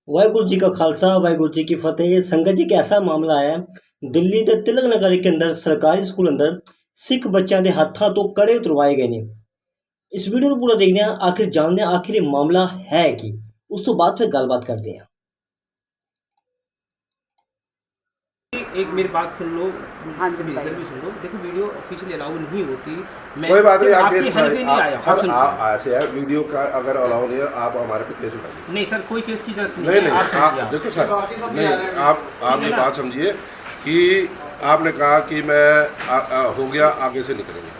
वाहिगुरु जी का खालसा वाहिगुरु जी की फतेह। संगत जी एक ऐसा मामला है ਦਿੱਲੀ ਦੇ ਤਿਲਕ ਨਗਰ के अंदर सरकारी स्कूल अंदर सिख बच्चों के हाथों तो कड़े उतरवाए गए ने। इस वीडियो को पूरा देखते हैं, आखिर जानते हैं आखिर ये मामला है कि उस तो बाद फिर गलबात करते हैं। एक मेरी बात सुन लो। हाँ जी, इधर भी सुन लो। देखो वीडियो ऑफिशियली अलाउ नहीं होती। मैं कोई बात नहीं, आप आपकी केस हेल्प के लिए आया सर, हूं। आप ऐसे है वीडियो का अगर अलाउ नहीं है आप हमारे पे केस उठाइए। नहीं सर, कोई केस की जरूरत नहीं है। आप आप समझिए। देखो सर, नहीं आप ये बात समझिए कि आपने कहा कि मैं हो गया आगे से निकलेंगे।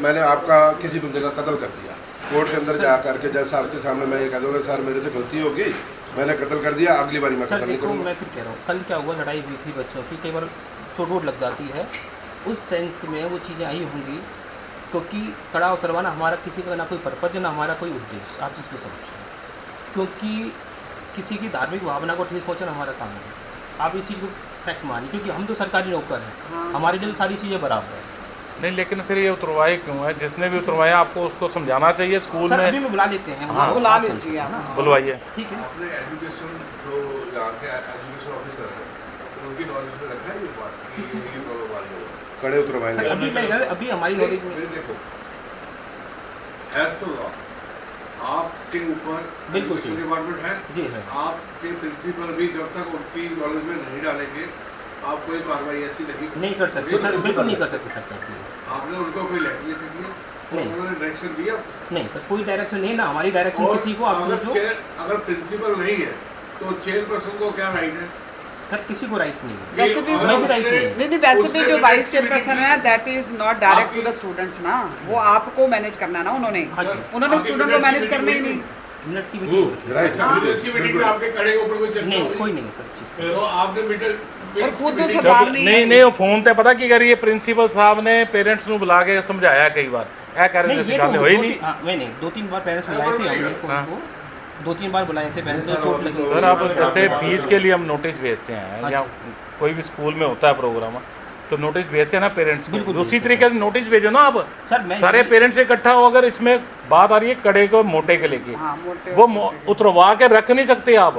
मैंने आपका किसी बंदे का कत्ल कर दिया कोर्ट के अंदर जा करके जज साहब के सामने मैं ये कह दूँगा सर मेरे से गलती होगी, मैंने कत्ल कर दिया, अगली बारी मैं सर कत्ल नहीं देखो, करूँगा। मैं फिर कह रहा हूँ, कल क्या हुआ, लड़ाई हुई थी बच्चों की, कई बार चोट वोट लग जाती है, उस सेंस में वो चीज़ें आई होंगी। क्योंकि कड़ा उतरवाना हमारा किसी का ना कोई पर्पज है ना हमारा कोई उद्देश्य, आप चीज़ को समझो। क्योंकि किसी की धार्मिक भावना को ठेस पहुँचाना हमारा काम है। आप इस चीज़ को फैक्ट मानिए, क्योंकि हम तो सरकारी नौकर हैं। हाँ। हमारे लिए तो सारी चीज़ें बराबर है। नहीं, लेकिन फिर ये उतरवाए क्यों है? जिसने भी उतरवाया आपको उसको समझाना चाहिए स्कूल सर में। अभी में बुला लेते हैं। हाँ, बुला लीजिए आप। बुलवाइए। ठीक है। अपने एजुकेशन जो यहाँ के एजुकेशन ऑफिसर हैं उनकी नॉलेज में रखा है ये बात कि ये प्रॉब्लम आ रही है। कड़े उतरवाएंगे। सर, अभी मैं कह रहा, अभी हमारी नॉलेज में देखो एज पर लॉ आपके ऊपर बिल्कुल एजुकेशन सही। डिपार्टमेंट है जी है। आपके प्रिंसिपल भी जब तक उनकी नॉलेज में नहीं डालेंगे आप कोई कार्रवाई ऐसी नहीं कर सकते सर, बिल्कुल नहीं कर सकते सर। आपने उनको कोई लेटर लिख दिया नहीं। उन्होंने डायरेक्शन दिया नहीं सर, कोई डायरेक्शन नहीं ना हमारी डायरेक्शन और किसी को। आप अगर समझो अगर प्रिंसिपल नहीं है तो चेयरपर्सन को क्या राइट है? सर, किसी को राइट नहीं है। वैसे भी हमें भी राइट नहीं है। नहीं वैसे भी उसने जो भी वाइस उसकी चेयरपर्सन मीटिंग है that is not direct to the आपकी- स्टूडेंट्स ना, वो आपको मैनेज करना है ना उन्होंने। हाँ जी। उन्होंने आपकी स्टूडेंट को मिनट्स मैनेज की करना ही मीटिंग नहीं। मिनट्स की मीटिंग राइट इसकी मीटिंग में आपके कड़े के ऊपर कोई चर्चा नहीं, हो रही? कोई नहीं है सर इस चीज़ तो आपने मीटर और खुद मीटिंग- उसे बाहर नहीं नहीं नहीं, वो फोन ते पता की करिए, प्रिंसीपल साहब ने पेरेंट्स ਨੂੰ बुला के समझाया कई बार, ऐ कर नहीं, रहे ये थे तो होई दो नहीं। तीन- हाँ, नहीं 2-3 बार पेरेंट्स बुलाए थे हमने हाँ। उनको। 2-3 बार बुलाए थे पेरेंट्स को, चोट लगी। सर आप जैसे फीस के लिए हम नोटिस भेजते हैं या कोई भी स्कूल में होता है प्रोग्राम तो नोटिस भेजते हैं ना पेरेंट्स को, बिल्कुल उसी तरीके से नोटिस भेजो ना आप। सर मैं सारे पेरेंट्स इकट्ठा हो, अगर इसमें बात आ रही है कड़े को मोटे के लेके, हाँ, मोटे वो उतरवा के रख नहीं सकते आप।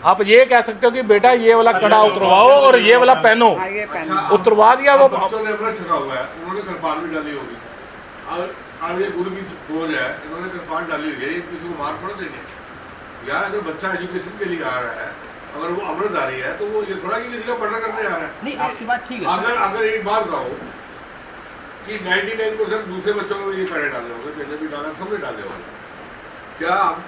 आप ये कह सकते हो कि बेटा ये वाला कड़ा उतरवाओ और ये वाला पहनो, हाँ, ये पहन अच्छा, उतरवा दिया वो। बच्चों ने अपना चुका हुआ है, उन्होंने कृपान भी डाली होगी। अब ये गुरु की खोज है, इन्होंने कृपान डाली हुई है, ये किसी को मार थोड़ा देंगे यार। अगर बच्चा एजुकेशन के लिए आ रहा है, अगर वो अमृतधारी है तो वो ये थोड़ा कि किसी का मर्डर करने आ रहा है। नहीं, आपकी बात ठीक है सर। अगर एक बात कहो कि 99% दूसरे बच्चों को ये कड़े डाले होंगे, मैंने भी डाला, सबने डाले होंगे। क्या आप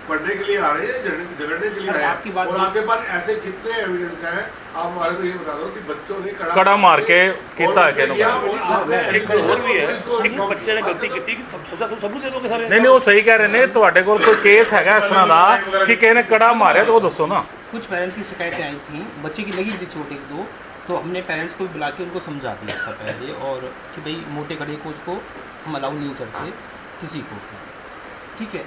पढ़ने के लिए आ रहे हैं, झगड़ने के लिए अरे आए आपकी बात हैं? और आपके पास ऐसे कितने एविडेंस हैं? आप हमारे को ये बता दो कि बच्चों ने कड़ा मार के कितना है किया और आपने एक गल होर भी है, इसको- एक ਬੱਚੇ ਨੇ ਗਲਤੀ ਕੀਤੀ ਕਿ ਸਜ਼ਾ ਤੋਂ ਸਭ ਨੂੰ ਦੇ ਦੋਗੇ ਸਾਰੇ? नहीं नहीं, वो सही कह रहे ने, ਤੁਹਾਡੇ ਕੋਲ ਕੋਈ केस हैगा इस तरह ਦਾ कि किसी ने कड़ा मारे तो वो दसो ना। कुछ पेरेंट्स की शिकायतें आई थी, बच्चे की लगी थी चोट 1-2, तो हमने पेरेंट्स को बुला के उनको समझा दिया था पहले, और कि भाई मोटे कड़े को उसको हम अलाउ नहीं करते किसी को। ठीक है,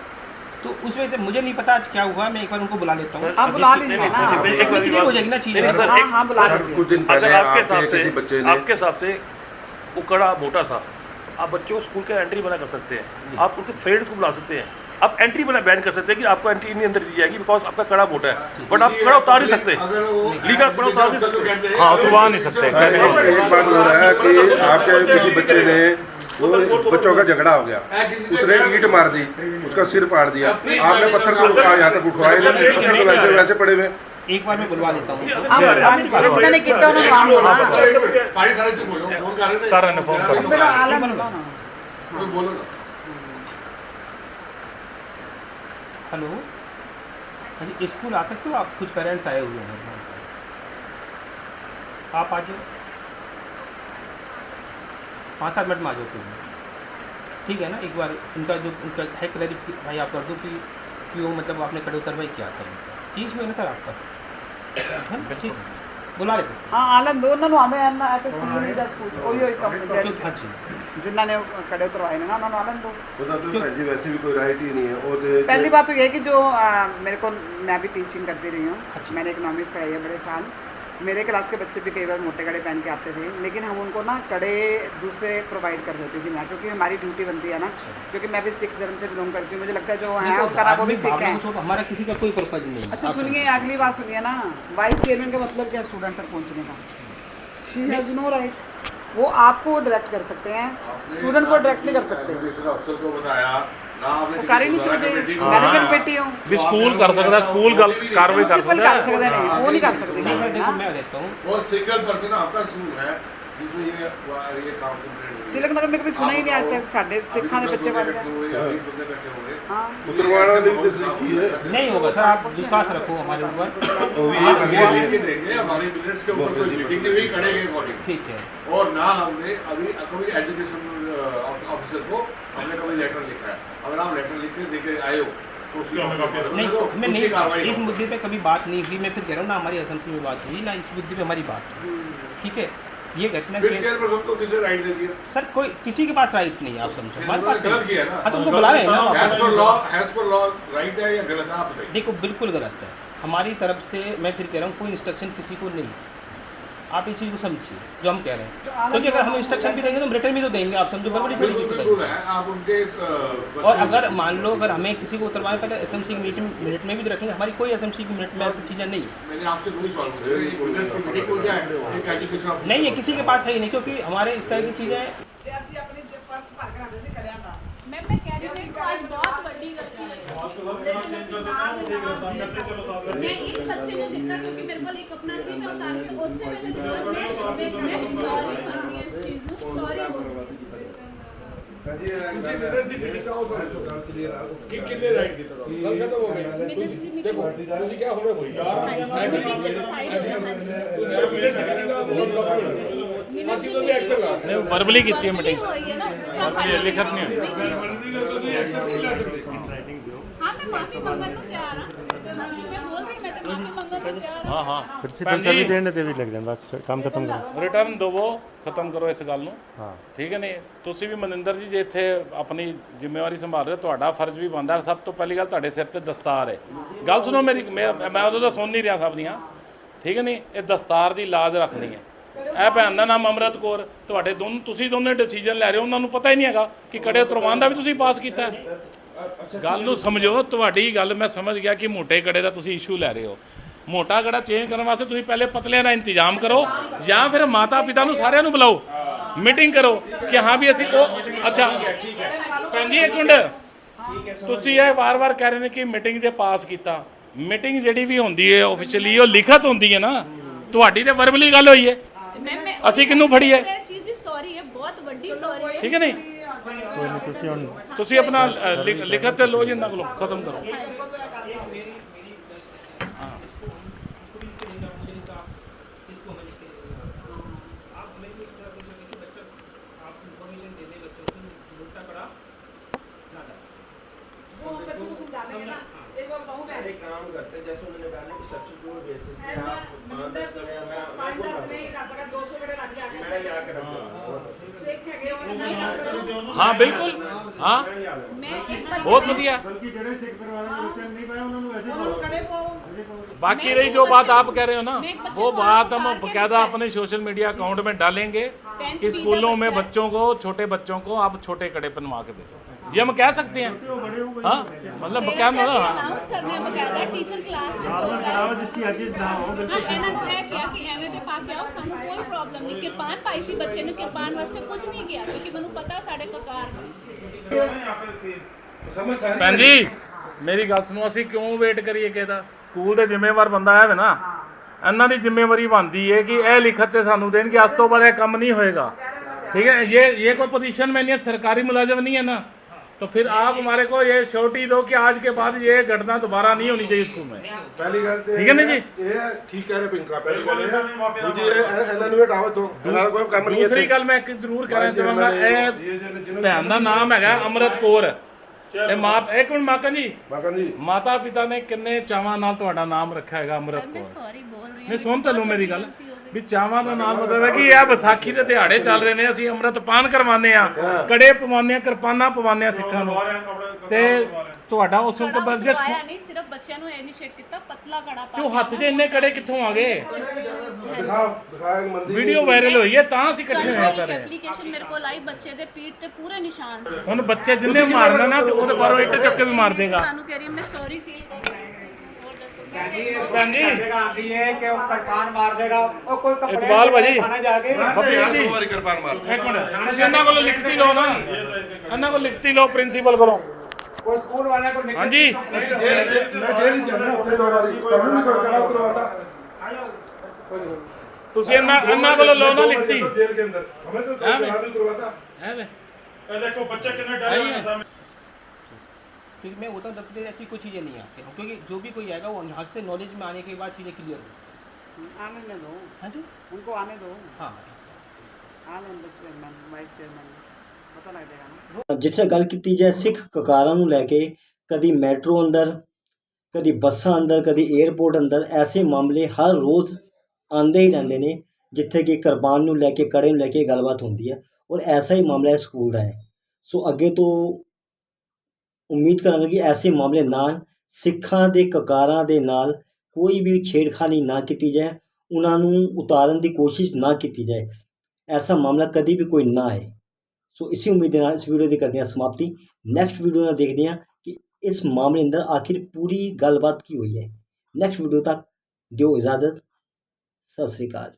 तो उस वजह से मुझे नहीं पता आज क्या हुआ, मैं एक बार उनको बुला लेता हूँ। आप बुला लीजिए नहीं, ना। नहीं, एक बार क्लियर हो जाएगी ना चीज़ें। नहीं, सर, हाँ, एक- हाँ, बुला सर, लीजिए। कुछ दिन पहले अगर आपके हिसाब किसी बच्चे से ने आपके हिसाब से वो कड़ा मोटा था, आप बच्चों को स्कूल का एंट्री मना कर सकते हैं, आप उनके फ्रेंड्स को बुला सकते हैं, आप एंट्री मना बैन कर सकते हैं कि आपको एंट्री नहीं अंदर दी जाएगी बिकॉज आपका कड़ा मोटा है, बट आप कड़ा उतार नहीं सकते। अगर वो लीगल कड़ा उतार नहीं सकते। कहते हैं- हाँ, उतरवा नहीं सकते। एक बात हो रहा है कि आपके किसी बच्चे ने वो बच्चों का झगड़ा हो गया, उसने ईंट मार दी, उसका सिर फाड़ दिया, आपने पत्थर को यहाँ तक उठवाए नहीं, पत्थर तो वैसे वैसे पड़े हुए। एक बार मैं बुलवा लेता हूँ। हाँ, बुलवा लीजिए। जिन्होंने किया उन्होंने वहाँ बोला। पानी सारे चुप हो जाओ, फोन कर कर रहे हैं, फोन कर रहे हैं। मेरा आलम बोलो ना। कोई बोलो ना। हेलो, हाँ जी, स्कूल आ सकते हो आप? कुछ पेरेंट्स आए हुए हैं, आप आ जाओ, 5-7 मिनट में आ जाओ फिर। ठीक है ना, एक बार उनका जो उनका है क्लैरिफाई आप कर दो कि क्यों मतलब आपने कड़े उतरवाई क्या था, इशू है ना सर आपका? है ना? ठीक है, बुला लेते हैं। हाँ, आलम दोनों ਨੂੰ ਆਉਂਦੇ ਹਨ ਇੱਥੇ ਸੀਨੀ ਦਾ ਸਕੂਲ ਉਹੀ ਕੰਪਲੀਟ हाँ जी, ਜਿਨ੍ਹਾਂ ਨੇ ਕੜੇ ਉਤਰਵਾਏ ਨੇ ਨਾ ਉਹਨਾਂ ਨੂੰ ਆਲਮ ਦੋ। पता तो भैन जी वैसे भी कोई राइट ही नहीं है और पहली बात तो ये है कि जो मेरे को मैं भी टीचिंग करती रही हूँ, मैंने इकोनॉमिक्स पढ़ाई है बड़े साल, मेरे क्लास के बच्चे भी कई बार मोटे कड़े पहन के आते थे, लेकिन हम उनको ना कड़े दूसरे प्रोवाइड कर देते थे ना, क्योंकि हमारी ड्यूटी बनती है ना, क्योंकि मैं भी सिख धर्म से बिलोंग करती हूँ। मुझे लगता है जो है उनका नाम वो भी सिख है। हमारा किसी का कोई पर्पज नहीं है। अच्छा सुनिए, अगली बात सुनिए ना, वाइस चेयरमैन का मतलब क्या स्टूडेंट तक पहुँचने का? She has no right. वो आपको डायरेक्ट कर सकते हैं, स्टूडेंट को डायरेक्ट नहीं कर सकते। एजुकेशन अफसर को बताया ना, आपने वो कर ही नहीं सकते, मैनेजमेंट बेटी हूँ, भी स्कूल कर सकता, स्कूल कार्रवाई कर प्रिंसिपल सकता कर सकते हैं, वो नहीं कर सकते। देखो मैं रहता हूँ और सिंगल पर्सन आपका स्कूल है जिसमें ये काम कंप्लीट हुई है। तिलक नगर में कभी सुना ही नहीं आज तक, साढ़े सिखा ने बच्चे पढ़ रहे। हाँ उतरवाना नहीं तो की है नहीं होगा सर, आप विश्वास रखो हमारे ऊपर। वो भी ये लगे ये लेके देंगे, हमारी मिनट्स के ऊपर कोई मीटिंग नहीं हुई कड़े के अकॉर्डिंग, ठीक है। और ना हमने अभी कभी एजुकेशन ऑफिसर को हमने कभी लेटर लिखा है। अगर आप लेटर लिख के देके आए हो तो उसकी नहीं मैं नहीं, इस मुद्दे पे कभी बात नहीं हुई। मैं फिर कह रहा हूँ ना, हमारी एसएमसी में बात हुई ना, इस मुद्दे पे हमारी बात हुई, ठीक है। ये घटना फिर चेयरपर्सन को किसे राइट दे दिया? सर कोई किसी के पास राइट नहीं है, आप समझो हमारे पास गलत किया ना। हाँ तो उनको बुला रहे हैं ना हैज वापस। पर लॉ राइट है या गलत है, आप बताइए। देखो बिल्कुल गलत है हमारी तरफ से। मैं फिर कह रहा हूँ कोई इंस्ट्रक्शन किसी को नहीं, आप इस चीज़ को समझिए जो हम कह रहे हैं, क्योंकि अगर हम इंस्ट्रक्शन भी देंगे तो हम रिटर्न भी तो देंगे, आप समझो गड़बड़ी थोड़ी किसी बिल्कुल का। है, आप उनके और अगर मान लो अगर हमें किसी को उतरवाना पड़े एसएमसी की मिनट में भी रखेंगे, हमारी कोई एसएमसी की मिनट में ऐसी चीज़ें नहीं मैंने आपसे दो ही सवाल पूछे, एक मिनट्स की मीटिंग हो जाए, एक एजुकेशन ऑफिसर नहीं है, किसी के पास है ही नहीं, क्योंकि हमारे इस तरह की चीज़ें ਅਸੀਂ ਆਪਣੇ ਪਰਸ ਭਰ ਕੇ ਆਉਂਦੇ ਸੀ ਕੜਿਆਂ ਦਾ, मैं कैंडिडेट को आज बहुत बड़ी गलती है। ਲੇਕਿਨ ਅਸੀਂ ਨਾਲ ਦੇ ਨਾਲ मैं एक बच्चे ने दिखा, क्योंकि मेरे को एक अपना सी मैं उतार के उससे मैंने दिखा, मैं सॉरी माननी है इस चीज को, सॉरी बोल कितने राइट की तरह गल खत्म हो गई। देखो ਤੁਸੀਂ क्या होना कोई ਅਸੀਂ तो एक्शन ला नहीं वर्बली की है मीटिंग, लिखत नहीं हुई। एक्शन नहीं ले सकते। हाँ मैं माफी मांगने को तैयार हूं, मैं बोल रही मैं तो माफी मांगने को तैयार हूं। हाँ हाँ प्रिंसिपल सर भी देने ते भी लग जाए, बस काम खत्म करो। ਰਿਟਰਨ ਦਵੋ, ਖਤਮ ਕਰੋ ਇਸ ਗੱਲ ਨੂੰ। ਹਾਂ ਠੀਕ ਹੈ। ਨਹੀਂ ਤੁਸੀਂ ਵੀ ਮਨਿੰਦਰ ਜੀ ਜੇ ਇੱਥੇ ਆਪਣੀ ਜ਼ਿੰਮੇਵਾਰੀ ਸੰਭਾਲ ਰਹੇ ਹੋ, ਤੁਹਾਡਾ ਫਰਜ਼ ਵੀ ਬਣਦਾ। ਸਭ ਤੋਂ ਪਹਿਲੀ ਗੱਲ ਤੁਹਾਡੇ ਸਿਰ ਤੇ ਦਸਤਾਰ ਹੈ। ਗੱਲ ਸੁਣੋ ਮੇਰੀ, ਮੈਂ ਉਦੋਂ ਤਾਂ ਸੁਣ ਨਹੀਂ ਰਿਹਾ ਸਭ ਦੀਆਂ, ਠੀਕ ਹੈ। ਨਹੀਂ ਇਹ ਦਸਤਾਰ ਦੀ ਲਾਜ ਰੱਖਣੀ ਹੈ। ਇਹ ਭੈਣ ਦਾ ਨਾਮ ਅੰਮ੍ਰਿਤ ਕੌਰ, ਤੁਹਾਡੇ ਤੁਸੀਂ ਦੋਨੇ ਡਿਸੀਜਨ ਲੈ ਰਹੇ ਹੋ, ਉਹਨਾਂ ਨੂੰ ਪਤਾ ਹੀ ਨਹੀਂ ਹੈਗਾ ਕਿ ਕੜੇ ਉਤਰਵਾਉਣ ਦਾ ਵੀ ਤੁਸੀਂ ਪਾਸ ਕੀਤਾ। ਗੱਲ ਨੂੰ ਸਮਝੋ, ਤੁਹਾਡੀ ਗੱਲ ਮੈਂ ਸਮਝ ਗਿਆ ਕਿ ਮੋਟੇ ਕੜੇ ਦਾ ਤੁਸੀਂ ਇਸ਼ੂ ਲੈ ਰਹੇ ਹੋ। ਮੋਟਾ ਕੜਾ ਚੇਂਜ ਕਰਨ ਵਾਸਤੇ ਤੁਸੀਂ ਪਹਿਲੇ ਪਤਲਿਆਂ ਦਾ ਇੰਤਜ਼ਾਮ ਕਰੋ, ਜਾਂ ਫਿਰ ਮਾਤਾ ਪਿਤਾ ਨੂੰ ਸਾਰਿਆਂ ਨੂੰ ਬੁਲਾਓ, ਮੀਟਿੰਗ ਕਰੋ ਕਿ ਹਾਂ ਵੀ ਅਸੀਂ ਉਹ ਅੱਛਾ ਭੈਣ ਜੀ ਇੱਕ ਮਿੰਟ, ਤੁਸੀਂ ਇਹ ਵਾਰ-ਵਾਰ ਕਹਿ ਰਹੇ ਨੇ ਕਿ ਮੀਟਿੰਗ ਜੇ ਪਾਸ ਕੀਤਾ। ਮੀਟਿੰਗ ਜਿਹੜੀ ਵੀ ਹੁੰਦੀ ਹੈ ਆਫੀਸ਼ੀਅਲੀ ਉਹ ਲਿਖਤ ਹੁੰਦੀ ਹੈ ਨਾ, ਤੁਹਾਡੀ ਤੇ ਵਰਬਲੀ ਗੱਲ ਹੋਈ ਹੈ। ਅਸੀਂ ਕਿਹਨੂੰ ਫੜੀਏ? चीज दी सॉरी है, बहुत बड़ी सॉरी है। ਠੀਕ ਹੈ। ਨਹੀਂ ਤੁਸੀਂ ਆਪਣਾ ਲਿਖਤ ਤੇ ਲੋ ਜੀ, ਇਹਨਾਂ ਕੋਲੋਂ ਖਤਮ ਕਰੋ। एक काम करते हैं, जैसे उन्होंने कहा ना कि सब्स्टिट्यूट बेसिस पे आप 5-10 कड़े मैं आकर हाँ बिल्कुल, हाँ बहुत बढ़िया। बाकी रही जो बात आप कह रहे हो ना, वो बात हम बकायदा अपने सोशल मीडिया अकाउंट में डालेंगे कि स्कूलों में बच्चों को, छोटे बच्चों को आप छोटे कड़े बनवा के दे दो, ये हम कह सकते हैं। हाँ मतलब क्या अनाउंस करने बकायदा टीचर क्लास च बोल जिसकी हकीकत ना हो, हाँ ਇਹਨਾਂ ਨੂੰ ਇਹ ਕਿਹਾ ਕਿ ਐਵੇਂ ਦੇ ਪਾ ਕੇ ਆਓ, ਸਾਨੂੰ ਕੋਈ ਪ੍ਰੋਬਲਮ ਨਹੀਂ। ਕਿਰਪਾਨ ਪਾਈ ਸੀ ਬੱਚੇ ਨੇ, ਕਿਰਪਾਨ ਵਾਸਤੇ ਕੁਝ ਨਹੀਂ ਗਿਆ, ਕਿਉਂਕਿ ਮੈਨੂੰ ਪਤਾ ਸਾਡੇ ਕਕਾਰ ਭੈਣ ਜੀ ਮੇਰੀ ਗੱਲ ਸੁਣੋ, ਅਸੀਂ ਕਿਉਂ ਵੇਟ ਕਰੀਏ ਕਿਹਦਾ? ਸਕੂਲ ਦੇ ਜ਼ਿੰਮੇਵਾਰ ਬੰਦਾ ਹੈ ਨਾ, ਇਹਨਾਂ ਦੀ ਜ਼ਿੰਮੇਵਾਰੀ ਬਣਦੀ ਹੈ ਕਿ ਇਹ ਲਿਖਤ ਤੇ ਸਾਨੂੰ ਦੇਣ ਕਿ ਅੱਜ ਤੋਂ ਬਾਅਦ ਇਹ ਕੰਮ नहीं होएगा, ठीक है। ये कोई पोजीशन में नहीं है, सरकारी मुलाजिम नहीं है ना, तो फिर आप हमारे को ये श्योरिटी दो कि आज के बाद ये घटना दोबारा नहीं होनी चाहिए स्कूल में। पहली गल ठीक है ना जी, ये ठीक कह रहे पिंका, पहली गल दूजी ਇਹਨਾਂ ਨੂੰ ਹਟਾਓ ਤੋਂ, ਇਹਨਾਂ ਦਾ ਕੋਈ ਕੰਮ ਨਹੀਂ ਹੈ। दूसरी गल मैं जरूर कहना चाहूँगा, ਇਹ ਭੈਣ ਦਾ ਨਾਮ ਹੈਗਾ ਅੰਮ੍ਰਿਤ ਕੌਰ। ਇਹ ਮਾਂ, ਇੱਕ ਮਿੰਟ ਮਾਕਨ ਜੀ, ਮਾਤਾ ਪਿਤਾ ਨੇ ਕਿੰਨੇ ਚਾਵਾਂ ਨਾਲ ਤੁਹਾਡਾ ਨਾਮ ਰੱਖਿਆ ਹੈਗਾ ਅੰਮ੍ਰਿਤ ਕੌਰ। ਸੌਰੀ ਬੋਲ ਰਹੀ ਨਹੀਂ ਸੁਣ ਤੈਨੂੰ ਮੇਰੀ ਗੱਲ, ਵੀ ਚਾਵਾਂ ਦਾ ਨਾਮ ਮਤਲਬ ਹੈ ਕਿ ਇਹ ਵਿਸਾਖੀ ਦੇ ਦਿਹਾੜੇ ਚੱਲ ਰਹੇ ਨੇ, ਅਸੀਂ ਅੰਮ੍ਰਿਤ ਪਾਨ ਕਰਵਾਉਂਦੇ ਆ, ਕੜੇ ਪਵਾਉਂਦੇ ਆ, ਕਿਰਪਾਨਾਂ ਪਵਾਉਂਦੇ ਆ ਸਿੱਖਾਂ ਨੂੰ। ਤੇ ਤੁਹਾਡਾ ਉਸ ਵਕਤ ਕੜਾ ਬਰਜਸ ਉਤਰਵਾਇਆ ਨਹੀਂ, ਸਿਰਫ ਬੱਚਿਆਂ ਨੂੰ ਇਨੀਸ਼ੀਏਟ ਕੀਤਾ, ਪਤਲਾ ਕੜਾ ਪਾ ਕਿਉਂ ਹੱਥ 'ਚ ਇੰਨੇ ਕੜੇ ਕਿੱਥੋਂ ਆ ਗਏ? दिखाओ दिखाओ एक मंदिर ਵੀਡੀਓ ਵਾਇਰਲ ਹੋਈ ਹੈ ਤਾਂ ਅਸੀਂ ਇਕੱਠੇ ਹੋਏ ਹਾਂ ਸਾਰੇ। ਐਪਲੀਕੇਸ਼ਨ ਮੇਰੇ ਕੋਲ ਆਈ, ਬੱਚੇ ਦੇ ਪੀਠ ਤੇ ਪੂਰੇ ਨਿਸ਼ਾਨ ਸੀ। ਹੁਣ ਬੱਚੇ ਜਿੰਨੇ ਮਾਰਨਾ ਨਾ ਤੇ ਉਹਦੇ ਬਾਹਰੋਂ ਇੱਟ ਚੱਕ ਕੇ ਵੀ ਮਾਰ ਦੇਗਾ। ਤੁਹਾਨੂੰ ਕਹਿ ਰਹੀ ਹਾਂ ਮੈਂ ਸੌਰੀ ਫੀਲ ਕਰ ਰਹੀ ਹਾਂ। ਹੋਰ ਦੱਸੋ ਭੈਣ ਜੀ आती है कि वो कृपान मार देगा और कोई कपड़े ਇਕਬਾਲ ਭਾਜੀ थाने जाके ਬੱਬੀ ਜੀ हमारी कृपान मार ਇੱਕ ਮਿੰਟ ਤੁਸੀਂ ਇਹਨਾਂ ਕੋਲੋਂ ਲਿਖਤੀ ਲਓ ਨਾ, ਇਹਨਾਂ ਕੋਲ ਲਿਖਤੀ ਲਓ ਪ੍ਰਿੰਸੀਪਲ ਕੋਲੋਂ। कोई स्कूल वाले को निकल ਹਾਂਜੀ मैं जेल ही जाना उत्थे दौड़ा रही कभी नहीं कर चढ़ाव करवाता ਤੁਸੀਂ ਇਹਨਾਂ ਕੋਲੋਂ ਲਓ ਨਾ ਲਿਖਤੀ। जेल के अंदर हमें तो चढ़ाव नहीं करवाता ਹੈ ਵੇ देखो बच्चे कितने डरे हुए हैं सामने। क्योंकि मैं होता हूँ ऐसी कोई चीज़ें नहीं आती हैं, क्योंकि जो भी कोई आएगा वो यहाँ से नॉलेज में आने के बाद चीज़ें क्लियर हो। आने दो, हाँ जी उनको आने दो, हाँ आने दो चेयरमैन वाइस चेयरमैन पता लग जाएगा ना। ਜਿੱਥੇ ਗੱਲ ਕੀਤੀ ਜਾਏ ਸਿੱਖ ਕਕਾਰਾਂ ਨੂੰ ਲੈ ਕੇ, ਕਦੀ ਮੈਟਰੋ ਅੰਦਰ, ਕਦੀ ਬੱਸਾਂ ਅੰਦਰ, ਕਦੀ 에ਅਰਪੋਰਟ ਅੰਦਰ, ਐਸੇ ਮਾਮਲੇ ਹਰ ਰੋਜ਼ ਆਉਂਦੇ ਹੀ ਰਹਿੰਦੇ ਨੇ ਜਿੱਥੇ ਕਿ ਕੁਰਬਾਨ ਨੂੰ ਲੈ ਕੇ, ਕੜੇ ਨੂੰ ਲੈ ਕੇ ਗੱਲਬਾਤ ਹੁੰਦੀ ਹੈ। ਔਰ ਐਸਾ ਹੀ ਮਾਮਲਾ ਇਸ ਸਕੂਲ ਦਾ ਹੈ। ਸੋ ਅੱਗੇ ਤੋਂ ਉਮੀਦ ਕਰਾਂਗਾ ਕਿ ਐਸੇ ਮਾਮਲੇ ਨਾਲ ਸਿੱਖਾਂ ਦੇ ਕਕਾਰਾਂ ਦੇ ਨਾਲ ਕੋਈ ਵੀ ਛੇੜਖਾਨੀ ਨਾ ਕੀਤੀ ਜਾਏ, ਉਹਨਾਂ ਨੂੰ ਉਤਾਰਨ ਦੀ ਕੋਸ਼ਿਸ਼ ਨਾ ਕੀਤੀ ਜਾਏ, ਐਸਾ ਮਾਮਲਾ ਕਦੀ ਵੀ ਕੋਈ ਨਾ ਆਏ। ਸੋ ਇਸੇ ਉਮੀਦ ਦੇ ਨਾਲ ਇਸ ਵੀਡੀਓ ਦੀ ਕਰਦੇ ਹਾਂ ਸਮਾਪਤੀ। ਨੈਕਸਟ ਵੀਡੀਓ ਨਾਲ ਦੇਖਦੇ ਹਾਂ ਕਿ ਇਸ ਮਾਮਲੇ ਅੰਦਰ ਆਖਿਰ ਪੂਰੀ ਗੱਲਬਾਤ ਕੀ ਹੋਈ ਹੈ। ਨੈਕਸਟ ਵੀਡੀਓ ਤੱਕ ਦਿਓ ਇਜਾਜ਼ਤ। ਸਤਿ ਸ੍ਰੀ ਅਕਾਲ।